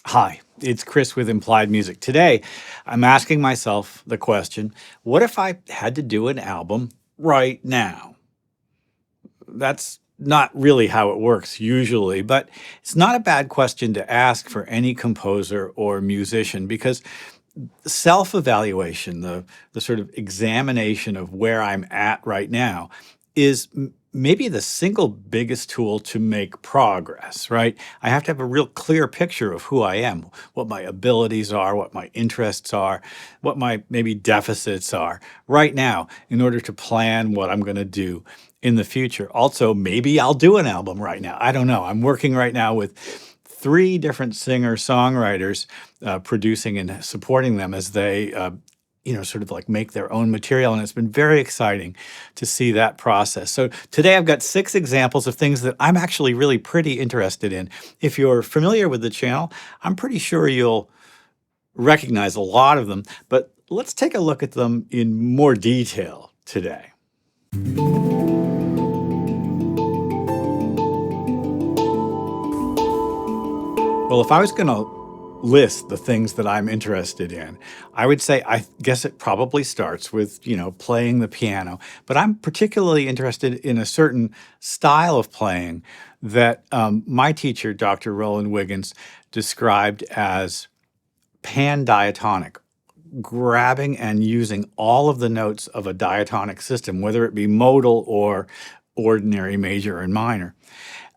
Hi, it's Chris with Implied Music. Today, I'm asking myself the question, what if I had to do an album right now? That's not really how it works usually, but it's not a bad question to ask for any composer or musician because self-evaluation, the sort of examination of where I'm at right now, is maybe the single biggest tool to make progress, right? I have to have a real clear picture of who I am, what my abilities are, what my interests are, what my maybe deficits are right now in order to plan what I'm going to do in the future. Also, maybe I'll do an album right now. I don't know. I'm working right now with three different singer-songwriters, producing and supporting them as they, sort of like make their own material. And it's been very exciting to see that process. So today I've got 6 examples of things that I'm actually really pretty interested in. If you're familiar with the channel, I'm pretty sure you'll recognize a lot of them, but let's take a look at them in more detail today. Well, if I was going to list the things that I'm interested in, I would say I guess it probably starts with, playing the piano. But I'm particularly interested in a certain style of playing that my teacher, Dr. Roland Wiggins, described as pan-diatonic, grabbing and using all of the notes of a diatonic system, whether it be modal or ordinary major and minor,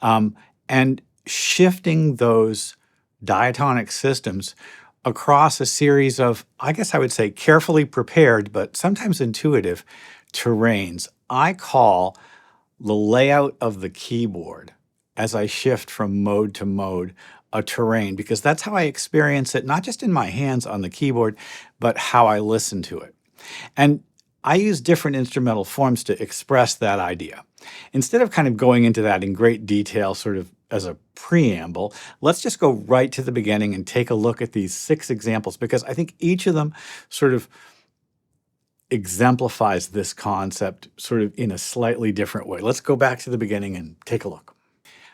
and shifting those diatonic systems across a series of, I guess I would say, carefully prepared, but sometimes intuitive terrains. I call the layout of the keyboard as I shift from mode to mode a terrain, because that's how I experience it, not just in my hands on the keyboard, but how I listen to it. And I use different instrumental forms to express that idea. Instead of kind of going into that in great detail, sort of as a preamble, let's just go right to the beginning and take a look at these 6 examples, because I think each of them sort of exemplifies this concept sort of in a slightly different way. Let's go back to the beginning and take a look.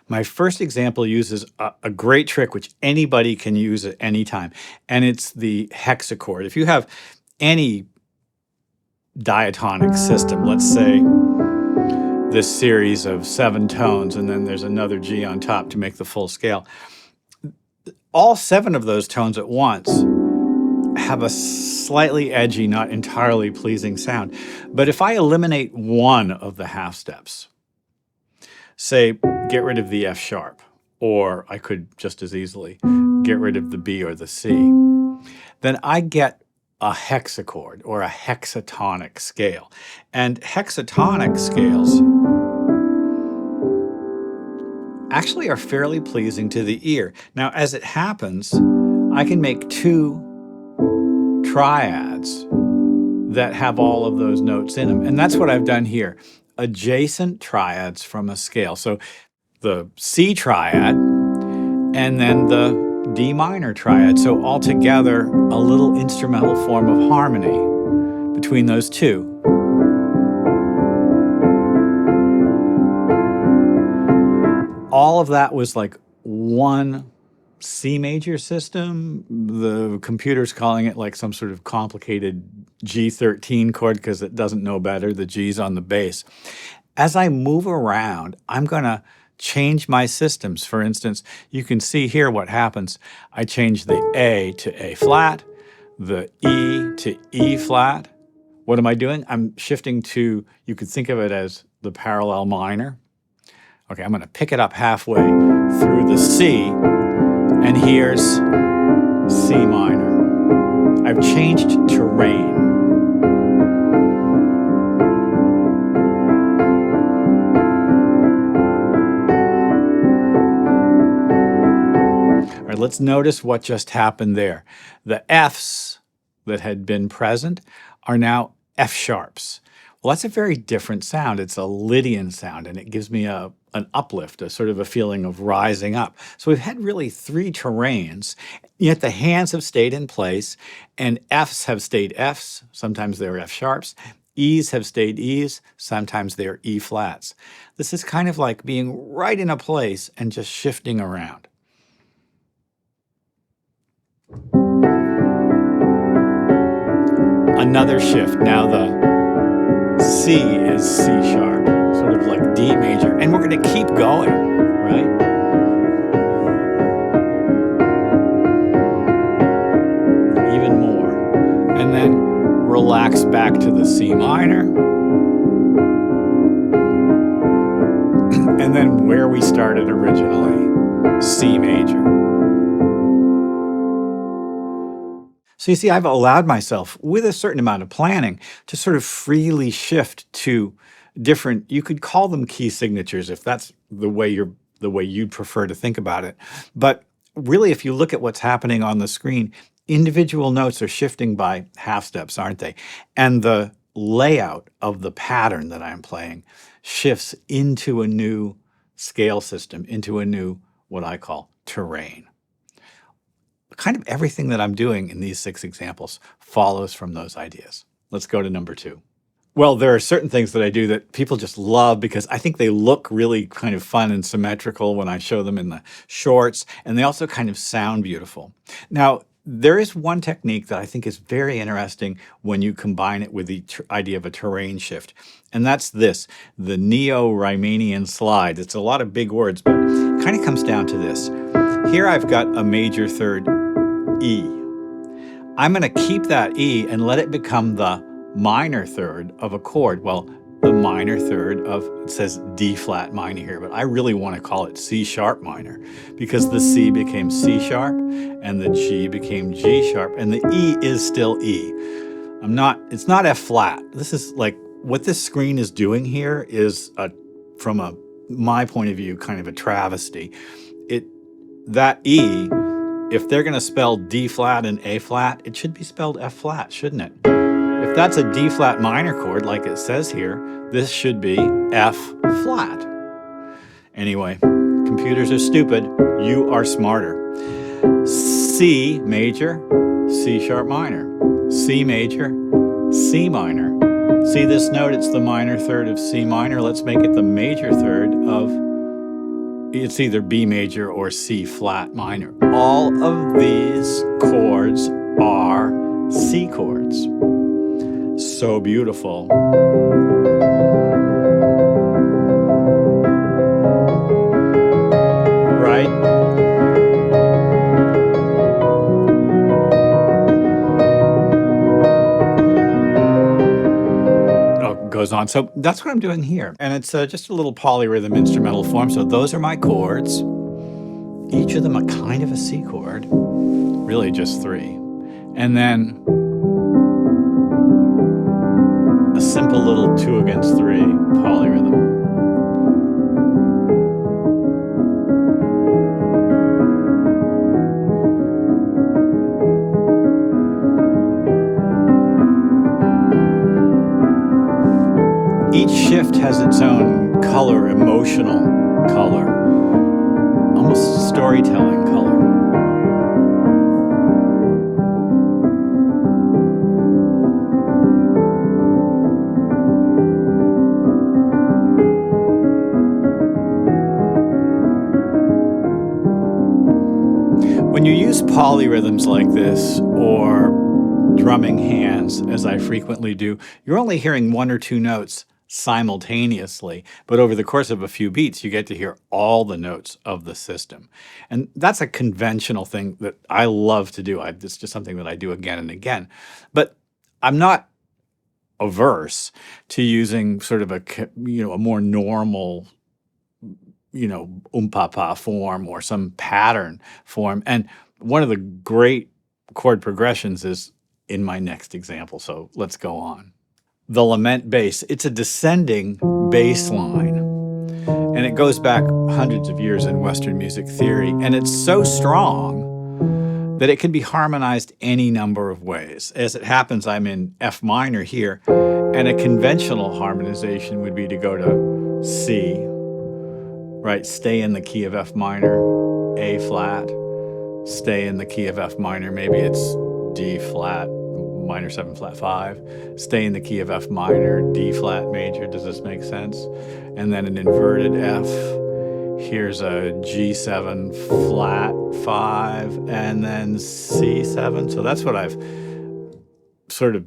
My first example uses a great trick which anybody can use at any time, and it's the hexachord. If you have any diatonic system, let's say this series of 7 tones, and then there's another G on top to make the full scale. All 7 of those tones at once have a slightly edgy, not entirely pleasing sound. But if I eliminate one of the half steps, say, get rid of the F sharp, or I could just as easily get rid of the B or the C, then I get a hexachord or a hexatonic scale. And hexatonic scales actually are fairly pleasing to the ear. Now, as it happens, I can make 2 triads that have all of those notes in them. And that's what I've done here. Adjacent triads from a scale. So the C triad and then the D minor triad. So altogether, a little instrumental form of harmony between those 2. All of that was like one C major system. The computer's calling it like some sort of complicated G13 chord because it doesn't know better. The G's on the bass. As I move around, I'm going to change my systems. For instance, you can see here what happens. I change the A to A flat, the E to E flat. What am I doing? I'm shifting to, you could think of it as the parallel minor. Okay, I'm going to pick it up halfway through the C, and here's C minor. I've changed terrain. All right, let's notice what just happened there. The Fs that had been present are now F sharps. Well, that's a very different sound. It's a Lydian sound, and it gives me an uplift, a sort of a feeling of rising up. So we've had really 3 terrains, yet the hands have stayed in place, and Fs have stayed Fs. Sometimes they're F sharps. E's have stayed E's. Sometimes they're E flats. This is kind of like being right in a place and just shifting around. another shift. Now the C is C sharp, sort of like D major. And we're going to keep going, right? Even more. And then relax back to the C minor. And then where we started originally, C major. So you see, I've allowed myself, with a certain amount of planning, to sort of freely shift to different, you could call them key signatures if that's the way you'd prefer to think about it. But really, if you look at what's happening on the screen, individual notes are shifting by half steps, aren't they? And the layout of the pattern that I'm playing shifts into a new scale system, into a new, what I call, terrain. Kind of everything that I'm doing in these 6 examples follows from those ideas. Let's go to number 2. Well, there are certain things that I do that people just love because I think they look really kind of fun and symmetrical when I show them in the shorts, and they also kind of sound beautiful. Now, there is one technique that I think is very interesting when you combine it with the idea of a terrain shift, and that's this, the Neo-Riemannian slide. It's a lot of big words, but it kind of comes down to this. Here I've got a major third E. I'm going to keep that E and let it become the minor third of a chord. Well, the minor third of, it says D flat minor here, but I really want to call it C sharp minor because the C became C sharp and the G became G sharp and the E is still E. It's not F flat. This is like, what this screen is doing here is, from my point of view, kind of a travesty. That E, if they're going to spell D flat and A flat, it should be spelled F flat, shouldn't it? If that's a D flat minor chord, like it says here, this should be F flat. Anyway, computers are stupid. You are smarter. C major, C sharp minor. C major, C minor. See this note? It's the minor third of C minor. Let's make it the major third of, it's either B major or C flat minor. All of these chords are C chords. So beautiful. Right? Goes on. So that's what I'm doing here. And it's just a little polyrhythm instrumental form. So those are my chords. Each of them a kind of a C chord. Really just 3. And then a simple little 2 against 3 polyrhythm. Each shift has its own color, emotional color, almost storytelling color. When you use polyrhythms like this, or drumming hands, as I frequently do, you're only hearing 1 or 2 notes simultaneously, but over the course of a few beats, you get to hear all the notes of the system. And that's a conventional thing that I love to do. It's just something that I do again and again. But I'm not averse to using sort of a more normal, pa form or some pattern form. And one of the great chord progressions is in my next example. So let's go on. The Lament Bass. It's a descending bass line, and it goes back hundreds of years in Western music theory, and it's so strong that it can be harmonized any number of ways. As it happens, I'm in F minor here, and a conventional harmonization would be to go to C, right? Stay in the key of F minor, A flat, stay in the key of F minor, maybe it's D flat, minor 7 flat 5, stay in the key of F minor, D flat major. Does this make sense? And then an inverted F. Here's a G7 flat 5, and then C7. So that's what I've sort of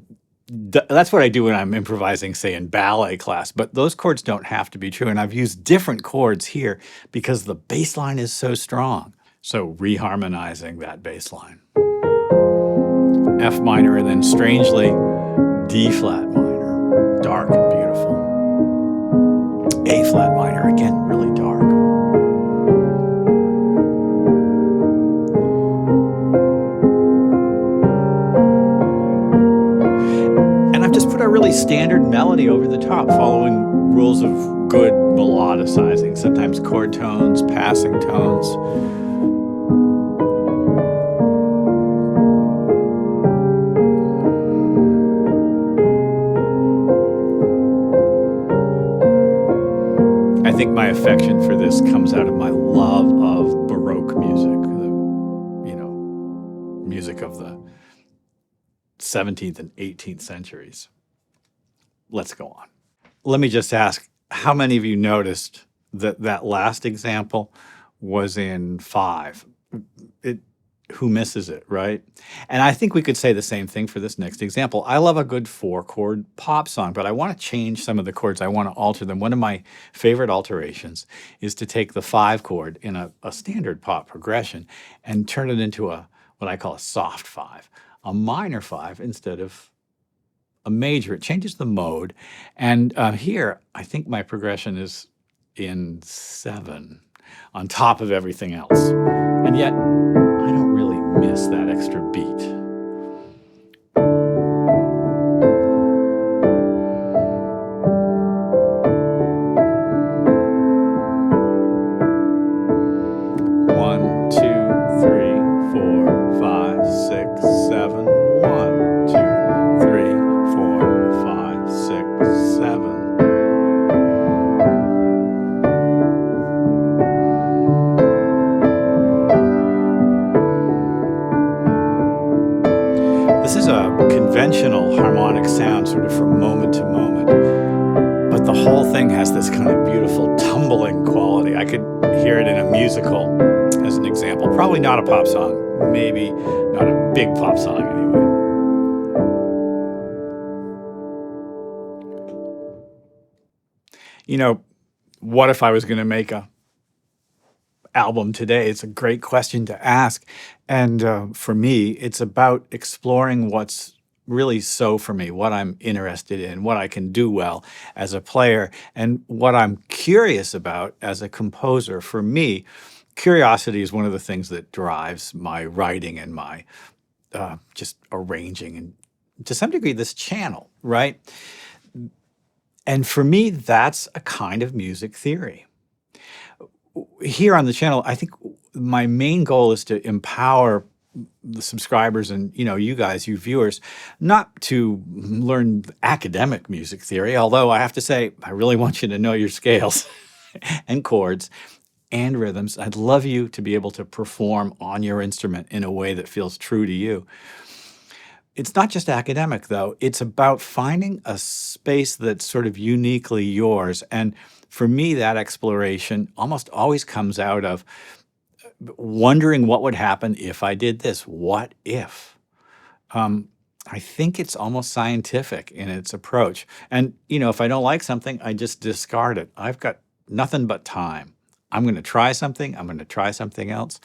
That's what I do when I'm improvising, say, in ballet class, but those chords don't have to be true. And I've used different chords here because the bass line is so strong. So reharmonizing that bass line. F minor, and then strangely, D flat minor, dark and beautiful. A flat minor, again, really dark. And I've just put a really standard melody over the top, following rules of good melodicizing, sometimes chord tones, passing tones. I think my affection for this comes out of my love of Baroque music, music of the 17th and 18th centuries. Let's go on. Let me just ask, how many of you noticed that that last example was in 5? Who misses it, right? And I think we could say the same thing for this next example. I love a good 4-chord pop song, but I want to change some of the chords. I want to alter them. One of my favorite alterations is to take the 5 chord in a standard pop progression and turn it into what I call a soft 5, a minor 5 instead of a major. It changes the mode. And here, I think my progression is in 7 on top of everything else. And yet, I don't really miss that extra beat. One, two, three, four, five, six, seven. 1, 2, 3, 4, 5, 6, 7. This is a conventional harmonic sound, sort of from moment to moment, but the whole thing has this kind of beautiful tumbling quality. I could hear it in a musical, as an example. Probably not a pop song, maybe not a big pop song anyway. What if I was going to make a album today? It's a great question to ask. And for me, it's about exploring what's really so for me, what I'm interested in, what I can do well as a player, and what I'm curious about as a composer. For me, curiosity is one of the things that drives my writing and my just arranging, and to some degree, this channel, right? And for me, that's a kind of music theory. Here on the channel, I think my main goal is to empower the subscribers and, you guys, you viewers, not to learn academic music theory, although I have to say, I really want you to know your scales and chords and rhythms. I'd love you to be able to perform on your instrument in a way that feels true to you. It's not just academic, though. It's about finding a space that's sort of uniquely yours. And for me, that exploration almost always comes out of wondering what would happen if I did this. What if? I think it's almost scientific in its approach. And, if I don't like something, I just discard it. I've got nothing but time. I'm going to try something. I'm going to try something else.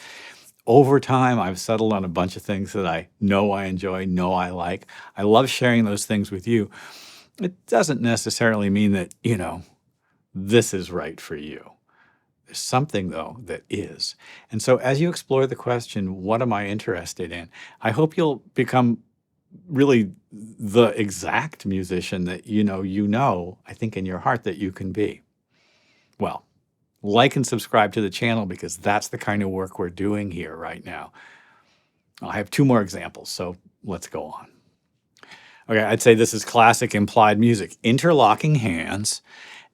Over time, I've settled on a bunch of things that I know I enjoy, know I like. I love sharing those things with you. It doesn't necessarily mean that, this is right for you. There's something, though, that is. And so as you explore the question, what am I interested in? I hope you'll become really the exact musician that I think in your heart that you can be. Well, like and subscribe to the channel, because that's the kind of work we're doing here right now. I have 2 more examples, so let's go on. Okay, I'd say this is classic implied music, interlocking hands.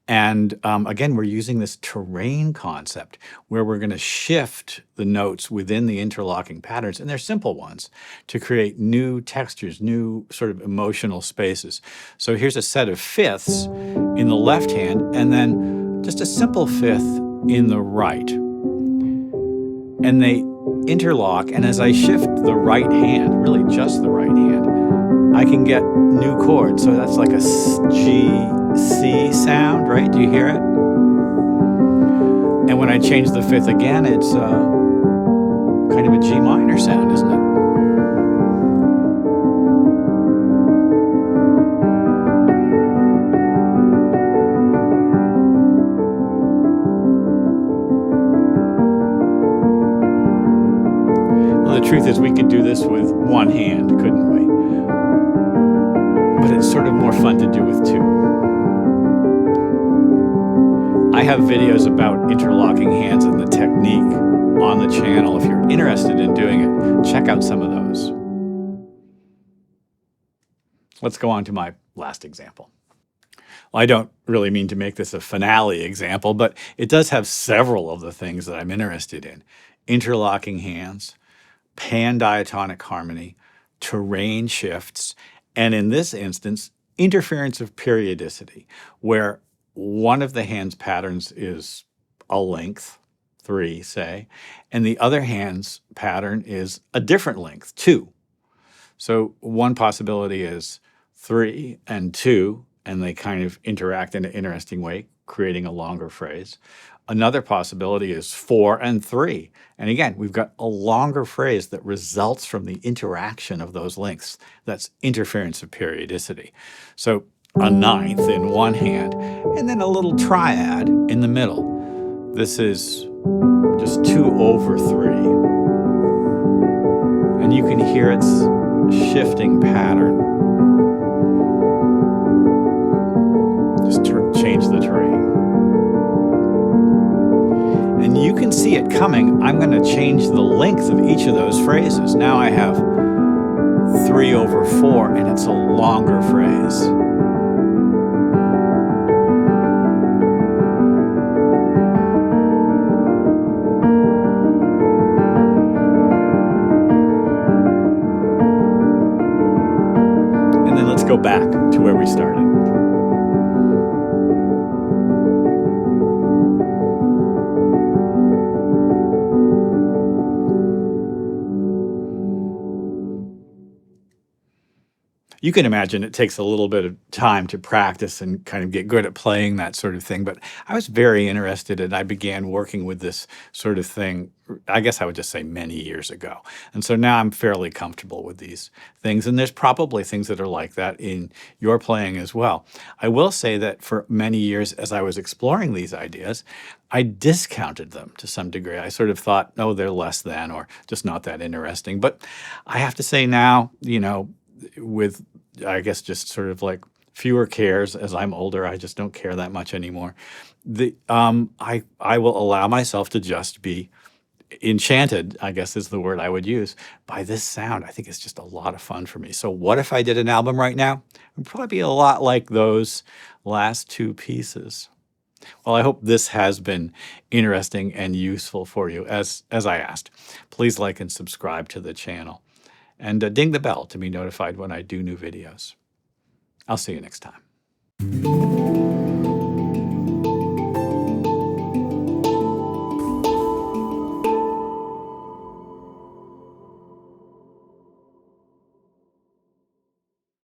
And again, we're using this terrain concept where we're going to shift the notes within the interlocking patterns, and they're simple ones, to create new textures, new sort of emotional spaces. So here's a set of fifths in the left hand, and then just a simple fifth in the right. And they interlock, and as I shift the right hand, really just the right hand, I can get new chords. So that's like a G, C sound, right? Do you hear it? And when I change the fifth again, it's kind of a G minor sound, isn't it? Well, the truth is we could do this with one hand, couldn't we? But it's sort of more fun to do with two. I have videos about interlocking hands and the technique on the channel. If you're interested in doing it, check out some of those. Let's go on to my last example. Well, I don't really mean to make this a finale example, but it does have several of the things that I'm interested in. Interlocking hands, pan-diatonic harmony, terrain shifts, and in this instance, interference of periodicity, where one of the hand's patterns is a length, 3, say, and the other hand's pattern is a different length, 2. So one possibility is 3 and 2, and they kind of interact in an interesting way, creating a longer phrase. Another possibility is 4 and 3. And again, we've got a longer phrase that results from the interaction of those lengths. That's interference of periodicity. So a ninth in one hand, and then a little triad in the middle. This is just 2/3. And you can hear its shifting pattern. Just change the terrain. And you can see it coming. I'm going to change the length of each of those phrases. Now I have 3/4, and it's a longer phrase. And then let's go back to where we started. You can imagine it takes a little bit of time to practice and kind of get good at playing that sort of thing. But I was very interested, and I began working with this sort of thing, I guess I would just say many years ago. And so now I'm fairly comfortable with these things. And there's probably things that are like that in your playing as well. I will say that for many years, as I was exploring these ideas, I discounted them to some degree. I sort of thought, oh, they're less than, or just not that interesting. But I have to say now, with, I guess, just sort of like fewer cares as I'm older, I just don't care that much anymore. I will allow myself to just be enchanted, I guess is the word I would use, by this sound. I think it's just a lot of fun for me. So what if I did an album right now? It would probably be a lot like those last two pieces. Well, I hope this has been interesting and useful for you. As I asked, please like and subscribe to the channel. And ding the bell to be notified when I do new videos. I'll see you next time.